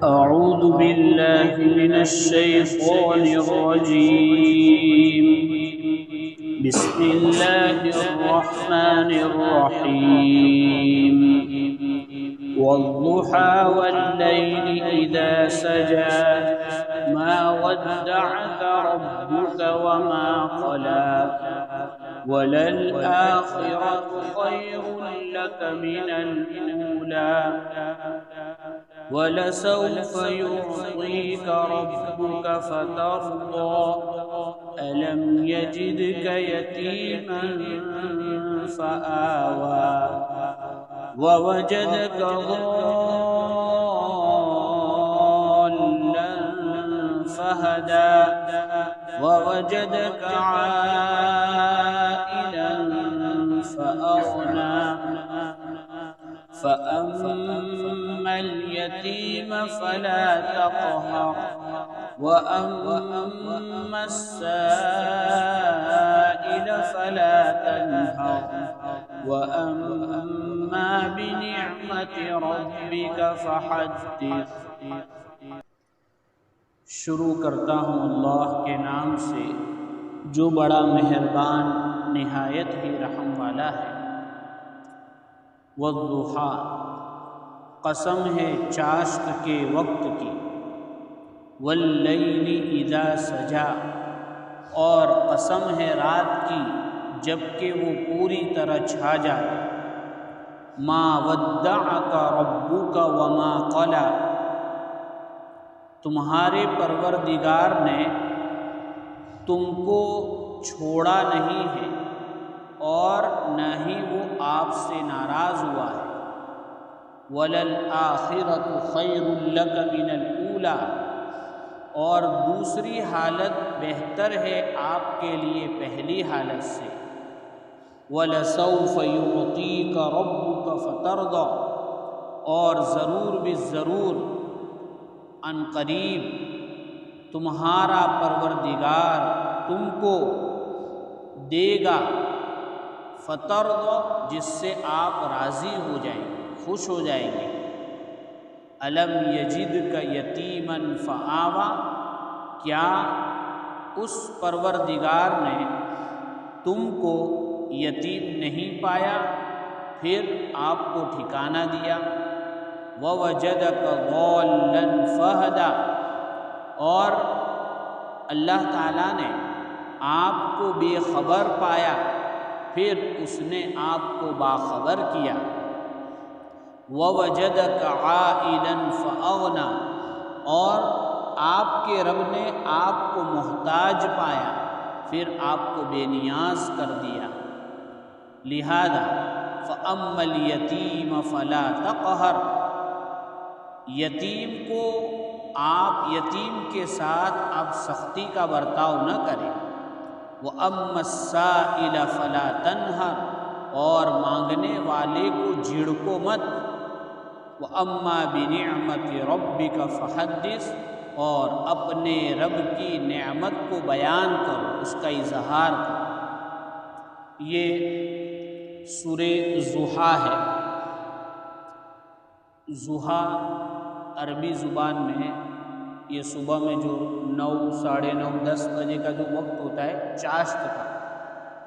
أعوذ بالله من الشيطان الرجيم. بسم الله الرحمن الرحيم. والضحى والليل إذا سجى ما ودعك ربك وما قلى وللآخرة خير لك من الأولى ولسوف يعطيك ربك فترضى ألم يجدك يتيما فآوى ووجدك ضالا فهدى ووجدك عائلا فأغنى فأما اليتيم فلا تقهر وأما السائل فلا تنهر وأما بنعمة ربك فحدث۔ شروع کرتا ہوں اللہ کے نام سے جو بڑا مہربان نہایت ہی رحم والا ہے۔ والضحیٰ، قسم ہے چاشت کے وقت کی، واللیل اذا سجا، اور قسم ہے رات کی جب کہ وہ پوری طرح چھا جائے۔ ما ودعک ربک وما قلی، تمہارے پروردگار نے تم کو چھوڑا نہیں ہے اور نہ ہی وہ آپ سے ناراض ہوا ہے۔ وَلَلْآخِرَةُ خَيْرٌ لَكَ مِنَ الْأُولَى، اور دوسری حالت بہتر ہے آپ کے لیے پہلی حالت سے۔ وَلَسَوْفَ يُعْطِيكَ رَبُّكَ فَتَرْضَى، اور ضرور بضرور عن قریب تمہارا پروردگار تم کو دے گا فترضى، جس سے آپ راضی ہو جائیں گے، خوش ہو جائیں گے۔ الم یجدک یتیما فآوی، کیا اس پروردگار نے تم کو یتیم نہیں پایا پھر آپ کو ٹھکانہ دیا۔ ووجدک ضالا فہدی، اور اللہ تعالیٰ نے آپ کو بے خبر پایا پھر اس نے آپ کو باخبر کیا۔ وَوَجَدَكَ عَائِلًا فَأَغْنَى، اور آپ کے رب نے آپ کو محتاج پایا پھر آپ کو بے نیاز کر دیا۔ لہذا فَأَمَّا الْيَتِيمَ فَلَا تَقْهَرْ، یتیم کو آپ یتیم کے ساتھ آپ سختی کا برتاؤ نہ کریں۔ وَأَمَّا السَّائِلَ فَلَا تَنْهَرْ، اور مانگنے والے کو جھڑکو مت۔ وَأَمَّا بِنِعْمَةِ رَبِّكَ فَحَدِّثْ، اور اپنے رب کی نعمت کو بیان کرو، اس کا اظہار کرو۔ یہ سورہ ضحیٰ ہے۔ ضحیٰ عربی زبان میں یہ صبح میں جو 9، 9:30، 10 بجے کا جو وقت ہوتا ہے چاشت کا،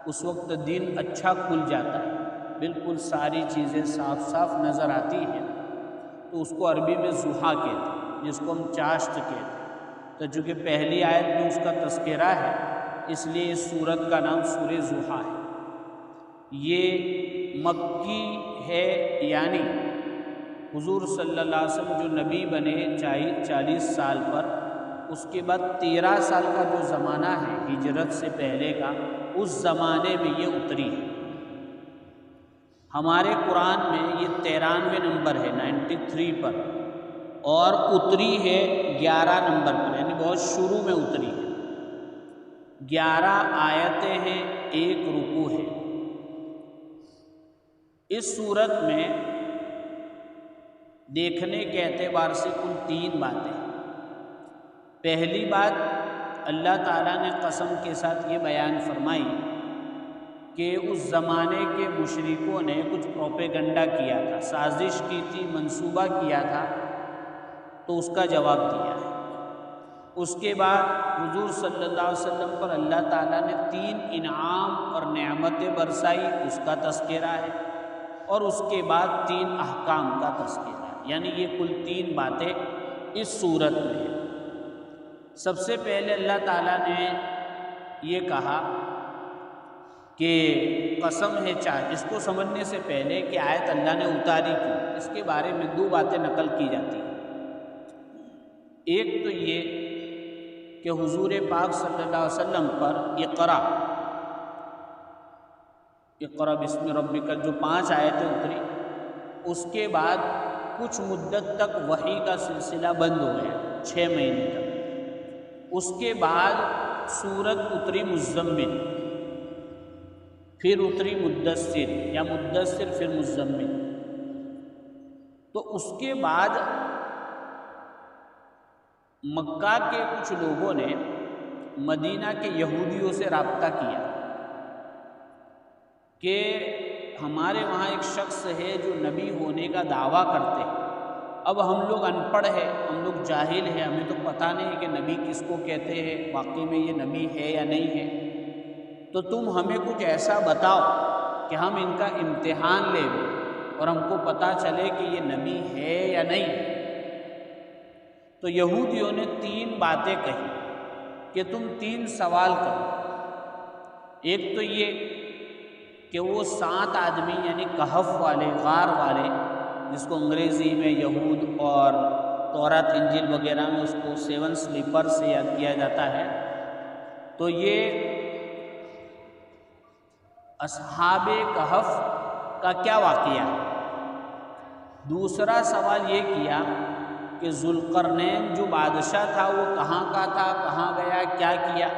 اس وقت دن اچھا کھل جاتا ہے، بالکل ساری چیزیں صاف صاف نظر آتی ہیں، تو اس کو عربی میں ضحیٰ کہتے ہیں، جس کو ہم چاشت کہتے ہیں۔ تو چونکہ پہلی آیت میں اس کا تذکرہ ہے اس لیے اس سورت کا نام سورہ ضحیٰ ہے۔ یہ مکی ہے، یعنی حضور صلی اللہ علیہ وسلم جو نبی بنے 40 سال پر، اس کے بعد 13 سال کا جو زمانہ ہے ہجرت سے پہلے کا، اس زمانے میں یہ اتری ہے۔ ہمارے قرآن میں یہ 93 نمبر ہے، 93 پر، اور اتری ہے 11 نمبر پر، یعنی بہت شروع میں اتری ہے۔ 11 آیتیں ہیں، 1 رکوع ہے۔ اس صورت میں دیکھنے کے اعتبار سے کل 3 باتیں۔ پہلی بات، اللہ تعالیٰ نے قسم کے ساتھ یہ بیان فرمائی کہ اس زمانے کے مشرکوں نے کچھ پروپیگنڈا کیا تھا، سازش کی تھی، منصوبہ کیا تھا تو اس کا جواب دیا ہے۔ اس کے بعد حضور صلی اللہ علیہ وسلم پر اللہ تعالیٰ نے 3 انعام اور نعمتیں برسائی، اس کا تذکرہ ہے، اور اس کے بعد 3 احکام کا تذکرہ ہے، یعنی یہ کل 3 باتیں اس صورت میں ہیں۔ سب سے پہلے اللہ تعالیٰ نے یہ کہا کہ قسم ہے چاہے، اس کو سمجھنے سے پہلے کہ آیت اللہ نے اتاری کیوں، اس کے بارے میں 2 باتیں نقل کی جاتی ہیں۔ ایک تو یہ کہ حضور پاک صلی اللہ علیہ وسلم پر اقرا بسم ربک جو 5 آیتیں اتری، اس کے بعد کچھ مدت تک وحی کا سلسلہ بند ہو گیا، 6 مہینے تک۔ اس کے بعد سورت اتری مزمل، پھر اتری مدثر یا مدثر پھر مزمل۔ تو اس کے بعد مکہ کے کچھ لوگوں نے مدینہ کے یہودیوں سے رابطہ کیا کہ ہمارے وہاں ایک شخص ہے جو نبی ہونے کا دعویٰ کرتے ہیں، اب ہم لوگ ان پڑھ ہیں، ہم لوگ جاہل ہیں، ہمیں تو پتہ نہیں کہ نبی کس کو کہتے ہیں، واقعی میں یہ نبی ہے یا نہیں ہے، تو تم ہمیں کچھ ایسا بتاؤ کہ ہم ان کا امتحان لیں اور ہم کو پتہ چلے کہ یہ نبی ہے یا نہیں۔ تو یہودیوں نے 3 باتیں کہی کہ تم 3 سوال کرو۔ ایک تو یہ کہ وہ 7 آدمی یعنی کہف والے، غار والے، جس کو انگریزی میں یہود اور تورات انجیل وغیرہ میں اس کو 7 سلیپر سے یاد کیا جاتا ہے، تو یہ اصحاب کہف کا کیا واقعہ ہے۔ دوسرا سوال یہ کیا کہ ذوالقرنین جو بادشاہ تھا وہ کہاں کا تھا، کہاں گیا، کیا کیا۔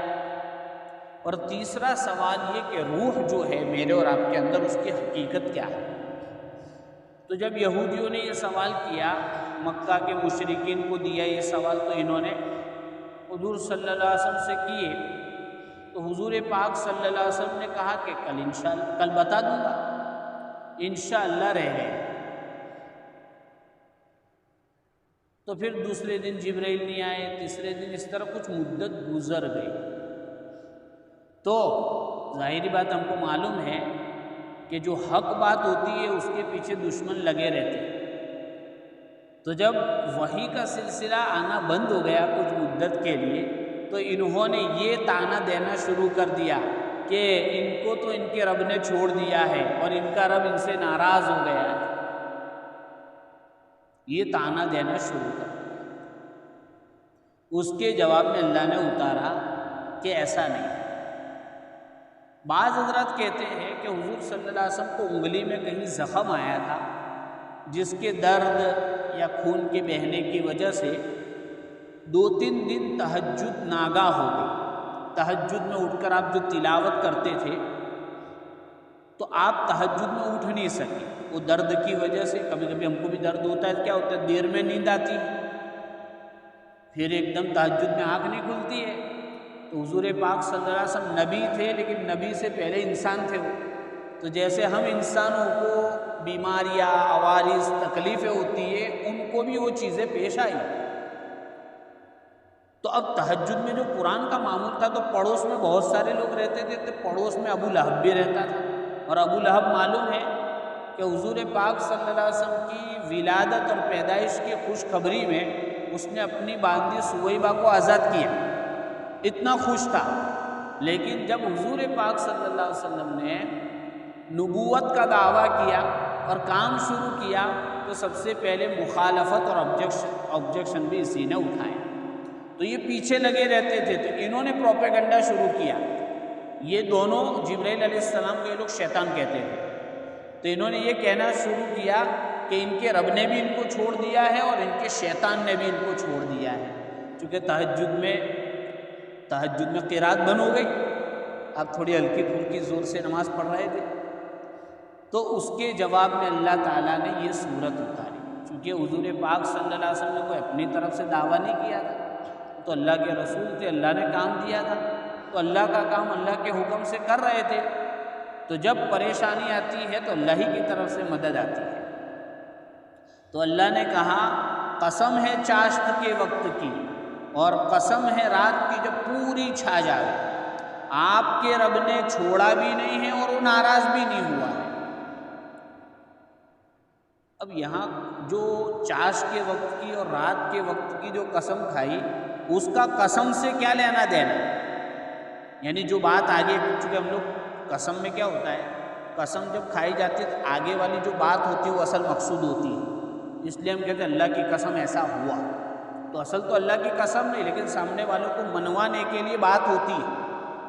اور تیسرا سوال یہ کہ روح جو ہے میرے اور آپ کے اندر، اس کی حقیقت کیا ہے۔ تو جب یہودیوں نے یہ سوال کیا، مکہ کے مشرکین کو دیا یہ سوال، تو انہوں نے حضور صلی اللہ علیہ وسلم سے کیے، تو حضور پاک صلی اللہ علیہ وسلم نے کہا کہ کل بتا دوں گا، انشاءاللہ رہ گئے۔ تو پھر دوسرے دن جبرائیل نہیں آئے، تیسرے دن، اس طرح کچھ مدت گزر گئی۔ تو ظاہری بات ہم کو معلوم ہے کہ جو حق بات ہوتی ہے اس کے پیچھے دشمن لگے رہتے ہیں۔ تو جب وحی کا سلسلہ آنا بند ہو گیا کچھ مدت کے لیے، تو انہوں نے یہ طعنہ دینا شروع کر دیا کہ ان کو تو ان کے رب نے چھوڑ دیا ہے اور ان کا رب ان سے ناراض ہو گیا ہے، یہ طعنہ دینا شروع کر دیا۔ اس کے جواب میں اللہ نے اتارا کہ ایسا نہیں۔ بعض حضرات کہتے ہیں کہ حضور صلی اللہ علیہ وسلم کو انگلی میں کہیں زخم آیا تھا، جس کے درد یا خون کے بہنے کی وجہ سے 2-3 دن تہجد ناگاہ ہو گئی۔ تہجد میں اٹھ کر آپ جو تلاوت کرتے تھے تو آپ تہجد میں اٹھ نہیں سکے، وہ درد کی وجہ سے۔ کبھی کبھی ہم کو بھی درد ہوتا ہے، کیا ہوتا ہے، دیر میں نیند آتی ہے، پھر ایک دم تہجد میں آنکھ نہیں کھلتی ہے۔ تو حضور پاک صلی اللہ علیہ وسلم نبی تھے، لیکن نبی سے پہلے انسان تھے وہ، تو جیسے ہم انسانوں کو بیماریاں، عوارض، تکلیفیں ہوتی ہیں، ان کو بھی وہ چیزیں پیش آئی۔ تو اب تہجد میں جو قرآن کا معمول تھا، تو پڑوس میں بہت سارے لوگ رہتے تھے، تو پڑوس میں ابو لہب بھی رہتا تھا، اور ابو لہب معلوم ہے کہ حضور پاک صلی اللہ علیہ وسلم کی ولادت اور پیدائش کی خوشخبری میں اس نے اپنی باندی سویبہ کو آزاد کیا، اتنا خوش تھا۔ لیکن جب حضور پاک صلی اللہ علیہ وسلم نے نبوت کا دعویٰ کیا اور کام شروع کیا، تو سب سے پہلے مخالفت اور آبجیکشن بھی اسی نے اٹھائے۔ تو یہ پیچھے لگے رہتے تھے، تو انہوں نے پروپیگنڈا شروع کیا۔ یہ دونوں جبرائیل علیہ السلام کو یہ لوگ شیطان کہتے تھے، تو انہوں نے یہ کہنا شروع کیا کہ ان کے رب نے بھی ان کو چھوڑ دیا ہے اور ان کے شیطان نے بھی ان کو چھوڑ دیا ہے۔ چونکہ تہجد میں قرات بند ہو گئی، آپ تھوڑی ہلکی پھلکی زور سے نماز پڑھ رہے تھے، تو اس کے جواب میں اللہ تعالیٰ نے یہ صورت اتاری۔ چونکہ حضور پاک صلی اللہ علیہ وسلم نے کوئی اپنی طرف سے دعویٰ نہیں کیا تھا، تو اللہ کے رسول تھے، اللہ نے کام دیا تھا، تو اللہ کا کام اللہ کے حکم سے کر رہے تھے۔ تو جب پریشانی آتی ہے تو اللہ ہی کی طرف سے مدد آتی ہے۔ تو اللہ نے کہا قسم ہے چاشت کے وقت کی اور قسم ہے رات کی جب پوری چھا جائے، آپ کے رب نے چھوڑا بھی نہیں ہے اور وہ ناراض بھی نہیں ہوا ہے۔ اب یہاں جو چاش کے وقت کی اور رات کے وقت کی جو قسم کھائی، اس کا قسم سے کیا لینا دینا؟ یعنی جو بات آگے، چونکہ ہم لوگ قسم میں کیا ہوتا ہے، قسم جب کھائی جاتی ہے تو آگے والی جو بات ہوتی ہے وہ اصل مقصود ہوتی ہے، اس لیے ہم کہتے ہیں اللہ کی قسم ایسا ہوا، تو اصل تو اللہ کی قسم نہیں، لیکن سامنے والوں کو منوانے کے لیے بات ہوتی ہے۔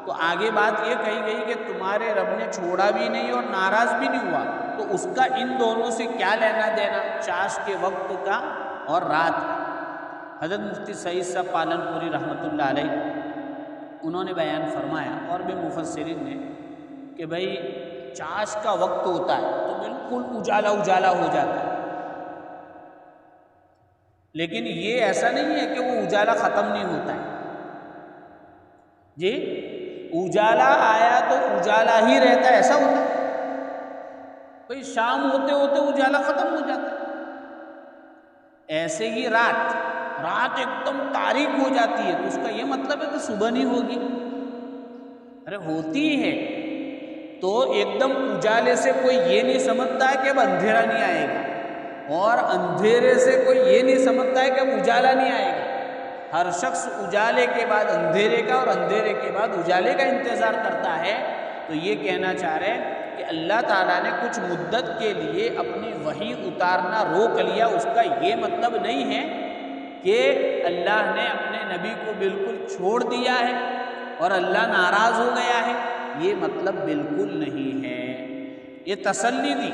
تو آگے بات یہ کہی گئی کہ تمہارے رب نے چھوڑا بھی نہیں اور ناراض بھی نہیں ہوا، تو اس کا ان دونوں سے کیا لینا دینا، چاش کے وقت کا اور رات کا؟ حضرت مفتی سعید صاحب پالن پوری رحمۃ اللہ علیہ انہوں نے بیان فرمایا، اور بھی مفسرین نے، کہ بھائی چاش کا وقت ہوتا ہے تو بالکل اجالا اجالا ہو جاتا ہے، لیکن یہ ایسا نہیں ہے کہ وہ اجالا ختم نہیں ہوتا ہے جی، اجالا آیا تو اجالا ہی رہتا ہے، ایسا ہوتا ہے؟ بھائی شام ہوتے ہوتے اجالا ختم ہو جاتا ہے، ایسے ہی رات ایک دم تاریک ہو جاتی ہے تو اس کا یہ مطلب ہے کہ صبح نہیں ہوگی؟ ارے ہوتی ہے، تو ایک دم اجالے سے کوئی یہ نہیں سمجھتا ہے کہ اب اندھیرا نہیں آئے گا، اور اندھیرے سے کوئی یہ نہیں سمجھتا ہے کہ اب اجالا نہیں آئے گا۔ ہر شخص اجالے کے بعد اندھیرے کا اور اندھیرے کے بعد اجالے کا انتظار کرتا ہے۔ تو یہ کہنا چاہ رہے ہیں کہ اللہ تعالیٰ نے کچھ مدت کے لیے اپنی وحی اتارنا روک لیا، اس کا یہ مطلب نہیں ہے کہ اللہ نے اپنے نبی کو بالکل چھوڑ دیا ہے اور اللہ ناراض ہو گیا ہے، یہ مطلب بالکل نہیں ہے۔ یہ تسلی دی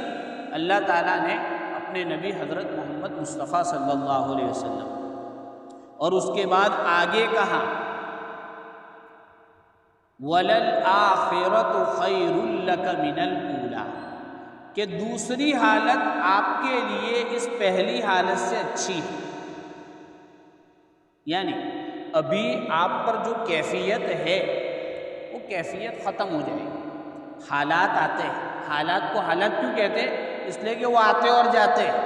اللہ تعالیٰ نے اپنے نبی حضرت محمد مصطفیٰ صلی اللہ علیہ وسلم، اور اس کے بعد آگے کہا وَلَلْآخِرَةُ خَيْرٌ لَكَ مِنَ الْأُولَىٰ، کہ دوسری حالت آپ کے لیے اس پہلی حالت سے اچھی ہے۔ یعنی ابھی آپ پر جو کیفیت ہے وہ کیفیت ختم ہو جائے گی، حالات آتے ہیں، حالات کو حالات کیوں کہتے ہیں؟ اس لیے کہ وہ آتے اور جاتے ہیں،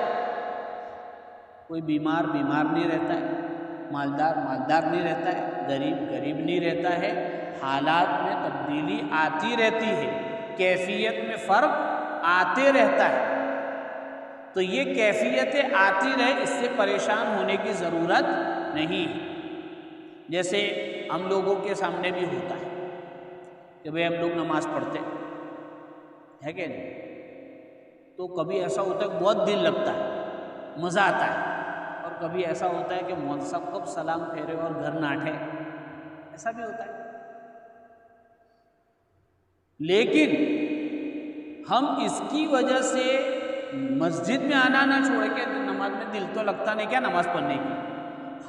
کوئی بیمار نہیں رہتا ہے، مالدار نہیں رہتا ہے، غریب نہیں رہتا ہے، حالات میں تبدیلی آتی رہتی ہے، کیفیت میں فرق آتے رہتا ہے، تو یہ کیفیتیں آتی رہے، اس سے پریشان ہونے کی ضرورت نہیں ہے۔ جیسے ہم لوگوں کے سامنے بھی ہوتا ہے کہ بھئی ہم لوگ نماز پڑھتے ہے کہ نہیں، تو کبھی ایسا ہوتا ہے بہت دل لگتا ہے، مزہ آتا ہے، اور کبھی ایسا ہوتا ہے کہ مولوی صاحب کب سلام پھیرے اور گھر ناٹھے، ایسا بھی ہوتا ہے۔ لیکن ہم اس کی وجہ سے مسجد میں آنا نہ چھوڑے کہ نماز میں دل تو لگتا نہیں کیا نماز پڑھنے کی؟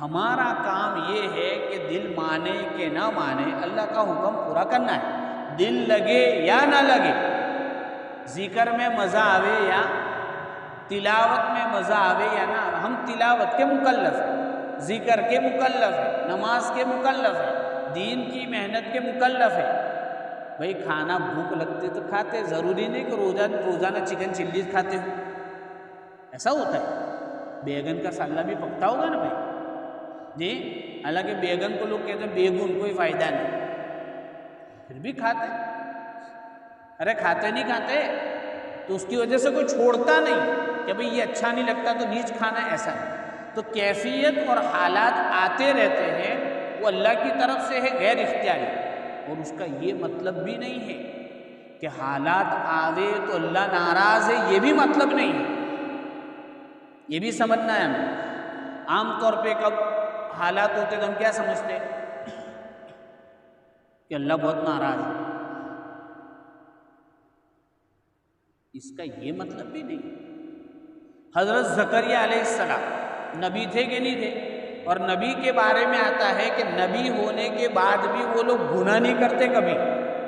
ہمارا کام یہ ہے کہ دل مانے کہ نہ مانے، اللہ کا حکم پورا کرنا ہے، دل لگے یا نہ لگے، ذکر میں مزہ آوے یا تلاوت میں مزہ آوے یا نہ، ہم تلاوت کے مکلف ہیں، ذکر کے مکلف ہیں، نماز کے مکلف ہیں، دین کی محنت کے مکلف ہیں۔ بھئی کھانا بھوک لگتے تو کھاتے، ضروری نہیں کہ روزانہ چکن چلی کھاتے ہو، ایسا ہوتا ہے؟ بیگن کا سالہ بھی پکتا ہوگا نا بھائی جی، حالانکہ بیگن کو لوگ کہتے ہیں بیگن کوئی فائدہ نہیں، پھر بھی کھاتے۔ ارے کھاتے نہیں کھاتے تو اس کی وجہ سے کوئی چھوڑتا نہیں کہ بھئی یہ اچھا نہیں لگتا تو نیچ کھانا، ایسا ہے۔ تو کیفیت اور حالات آتے رہتے ہیں، وہ اللہ کی طرف سے ہے، غیر اختیاری، اور اس کا یہ مطلب بھی نہیں ہے کہ حالات آوے تو اللہ ناراض ہے، یہ بھی مطلب نہیں ہے، یہ بھی سمجھنا ہے ہمیں۔ عام طور پہ کب حالات ہوتے تو ہم کیا سمجھتے کہ اللہ بہت ناراض ہے، اس کا یہ مطلب بھی نہیں۔ حضرت زکریا علیہ السلام نبی تھے کہ نہیں تھے؟ اور نبی کے بارے میں آتا ہے کہ نبی ہونے کے بعد بھی وہ لوگ گناہ نہیں کرتے کبھی،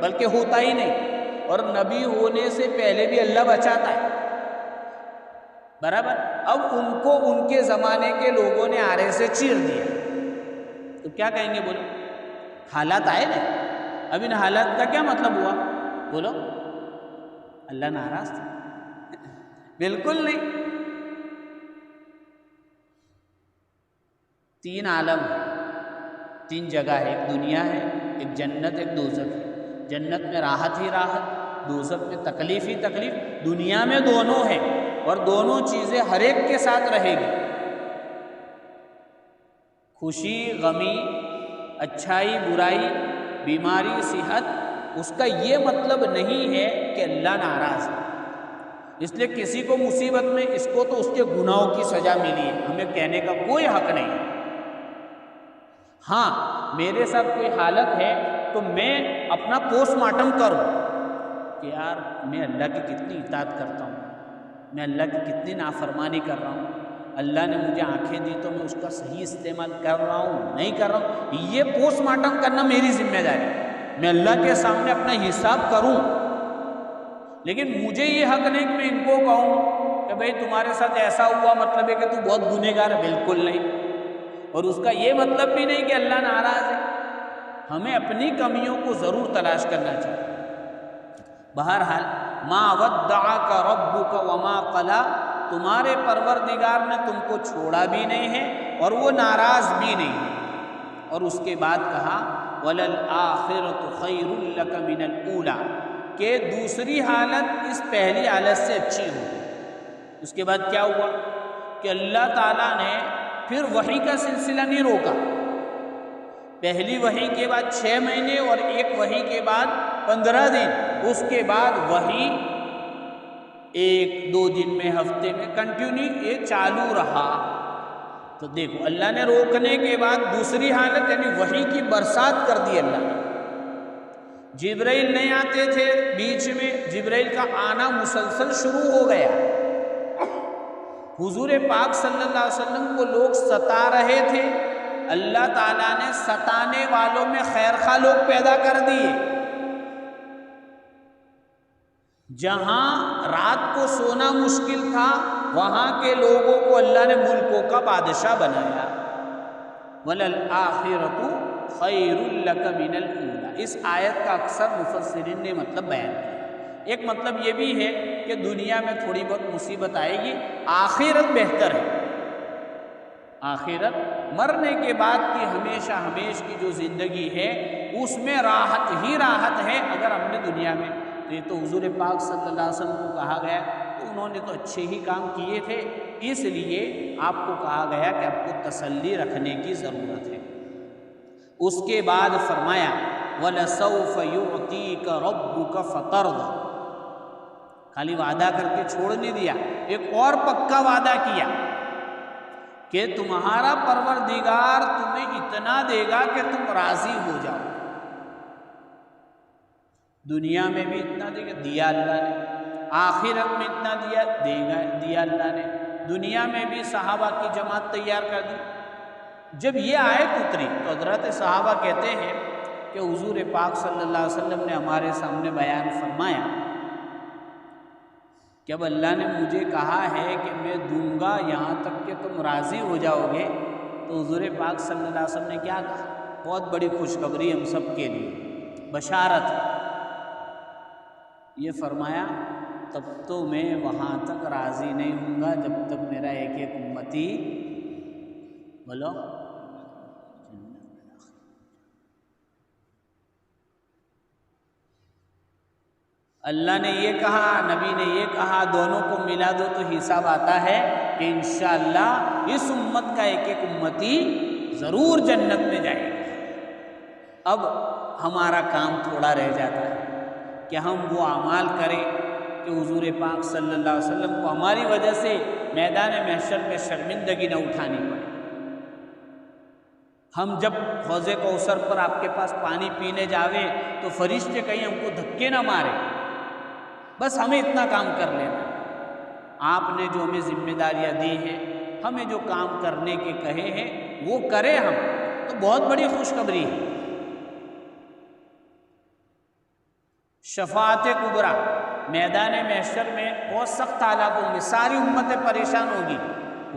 بلکہ ہوتا ہی نہیں، اور نبی ہونے سے پہلے بھی اللہ بچاتا ہے، برابر۔ اب ان کو ان کے زمانے کے لوگوں نے آرے سے چیر دیا، تو کیا کہیں گے؟ بولو، حالات آئے نا، اب ان حالات کا کیا مطلب ہوا؟ بولو، اللہ ناراض تھا؟ بالکل نہیں۔ تین عالم ہے، تین جگہ ہے، ایک دنیا ہے، ایک جنت، ایک دوزخ ہے۔ جنت میں راحت ہی راحت، دوزخ میں تکلیف ہی تکلیف، دنیا میں دونوں ہیں اور دونوں چیزیں ہر ایک کے ساتھ رہے گی۔ خوشی غمی، اچھائی برائی، بیماری صحت، اس کا یہ مطلب نہیں ہے کہ اللہ ناراض ہے۔ اس لیے کسی کو مصیبت میں اس کو تو اس کے گناہوں کی سزا ملی ہے، ہمیں کہنے کا کوئی حق نہیں ہے۔ ہاں میرے ساتھ کوئی حالت ہے تو میں اپنا پوسٹ مارٹم کروں کہ یار میں اللہ کی کتنی اطاعت کرتا ہوں، میں اللہ کی کتنی نافرمانی کر رہا ہوں، اللہ نے مجھے آنکھیں دی تو میں اس کا صحیح استعمال کر رہا ہوں نہیں کر رہا ہوں، یہ پوسٹ مارٹم کرنا میری ذمہ داری ہے۔ میں اللہ کے سامنے اپنا حساب کروں، لیکن مجھے یہ حق نہیں کہ میں ان کو کہوں کہ بھئی تمہارے ساتھ ایسا ہوا مطلب ہے کہ تو بہت گنہگار ہے، بالکل نہیں۔ اور اس کا یہ مطلب بھی نہیں کہ اللہ ناراض ہے۔ ہمیں اپنی کمیوں کو ضرور تلاش کرنا چاہیے۔ بہرحال ما ودعک ربک وما قلی، تمہارے پروردگار نے تم کو چھوڑا بھی نہیں ہے اور وہ ناراض بھی نہیں ہے۔ اور اس کے بعد کہا وَلَلْآخِرَةُ خَيْرٌ لَكَ مِنَ الْأُولَىٰ، کہ دوسری حالت اس پہلی حالت سے اچھی ہوگی۔ اس کے بعد کیا ہوا کہ اللہ تعالیٰ نے پھر وحی کا سلسلہ نہیں روکا۔ پہلی وحی کے بعد 6 مہینے اور ایک وحی کے بعد 15 دن، اس کے بعد وحی 1-2 دن میں، ہفتے میں کنٹینیو یہ چالو رہا۔ تو دیکھو اللہ نے روکنے کے بعد دوسری حالت یعنی وحی کی برسات کر دی اللہ نے۔ جبرائیل نہیں آتے تھے بیچ میں، جبرائیل کا آنا مسلسل شروع ہو گیا۔ حضور پاک صلی اللہ علیہ وسلم کو لوگ ستا رہے تھے، اللہ تعالیٰ نے ستانے والوں میں خیر خواہ لوگ پیدا کر دیے۔ جہاں رات کو سونا مشکل تھا وہاں کے لوگوں کو اللہ نے ملکوں کا بادشاہ بنایا۔ وَلَلْآخِرَةُ خَيْرٌ لَكَ مِنَ الْأُولَىٰ، اس آیت کا اکثر مفسرین نے مطلب بیان کیا۔ ایک مطلب یہ بھی ہے کہ دنیا میں تھوڑی بہت مصیبت آئے گی، آخرت بہتر ہے۔ آخرت مرنے کے بعد کی ہمیشہ ہمیش کی جو زندگی ہے اس میں راحت ہی راحت ہے۔ اگر ہم نے دنیا میں، تو یہ تو حضور پاک صلی اللہ علیہ وسلم کو کہا گیا تو انہوں نے تو اچھے ہی کام کیے تھے، اس لیے آپ کو کہا گیا کہ آپ کو تسلی رکھنے کی ضرورت ہے۔ اس کے بعد فرمایا وَلَسَوْفَ يُعْطِيكَ رَبُّكَ فَتَرْضَىٰ، خالی وعدہ کر کے چھوڑ نہیں دیا، ایک اور پکا وعدہ کیا کہ تمہارا پروردگار تمہیں اتنا دے گا کہ تم راضی ہو جاؤ۔ دنیا میں بھی اتنا دے گا، دیا اللہ نے، آخرت میں اتنا دیا اللہ نے۔ دنیا میں بھی صحابہ کی جماعت تیار کر دی۔ جب یہ آیت اتری تو حضرت صحابہ کہتے ہیں کہ حضور پاک صلی اللہ علیہ وسلم نے ہمارے سامنے بیان فرمایا کہ اب اللہ نے مجھے کہا ہے کہ میں دوں گا یہاں تک کہ تم راضی ہو جاؤ گے، تو حضور پاک صلی اللہ علیہ وسلم نے کیا کہا؟ بہت بڑی خوشخبری ہم سب کے لیے، بشارت۔ یہ فرمایا تب تو میں وہاں تک راضی نہیں ہوں گا جب تک میرا ایک ایک امتی، بولو، اللہ نے یہ کہا، نبی نے یہ کہا، دونوں کو ملا دو تو حساب آتا ہے کہ انشاءاللہ اس امت کا ایک ایک امتی ضرور جنت میں جائے گا۔ اب ہمارا کام تھوڑا رہ جاتا ہے کہ ہم وہ اعمال کریں کہ حضور پاک صلی اللہ علیہ وسلم کو ہماری وجہ سے میدان محشر میں شرمندگی نہ اٹھانی پڑے۔ ہم جب حوض کوثر پر آپ کے پاس پانی پینے جاویں تو فرشتے کہیں ہم کو دھکے نہ مارے، بس ہمیں اتنا کام کر لینا۔ آپ نے جو ہمیں ذمہ داریاں دی ہیں، ہمیں جو کام کرنے کے کہے ہیں وہ کریں ہم، تو بہت بڑی خوشخبری ہے۔ شفاعت کبریٰ، میدان محشر میں بہت سخت حالات ہوں گے، ساری امتیں پریشان ہوگی،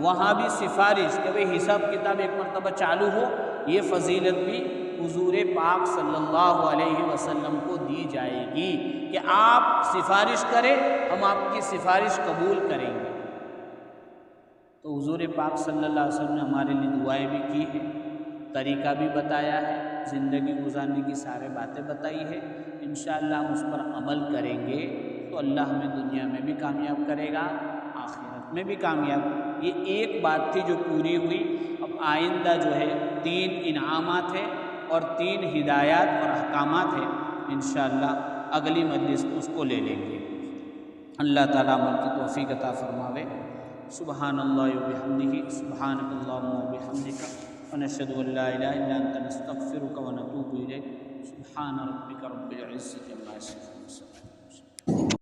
وہاں بھی سفارش کہ بھئی حساب کتاب ایک مرتبہ چالو ہو، یہ فضیلت بھی حضور پاک صلی اللہ علیہ وسلم کو دی جائے گی کہ آپ سفارش کریں، ہم آپ کی سفارش قبول کریں گے۔ تو حضور پاک صلی اللہ علیہ وسلم نے ہمارے لیے دعائیں بھی کی ہیں، طریقہ بھی بتایا ہے، زندگی گزارنے کی سارے باتیں بتائی ہے۔ انشاءاللہ ہم اس پر عمل کریں گے تو اللہ ہمیں دنیا میں بھی کامیاب کرے گا، آخرت میں بھی کامیاب۔ یہ ایک بات تھی جو پوری ہوئی۔ اب آئندہ جو ہے 3 انعامات ہیں اور 3 ہدایات اور احکامات ہیں، انشاءاللہ اگلی مجلس اس کو لے لیں گے۔ اللہ تعالیٰ عمل کی توفیق عطا فرماوے۔ سبحان اللہ و بحمدہ، سبحانک اللہم و بحمدک، ونشہد ان لا الہ الا انت نستغفرک ونتوب الیک۔ سبحان ربک رب العزۃ عما یصفون۔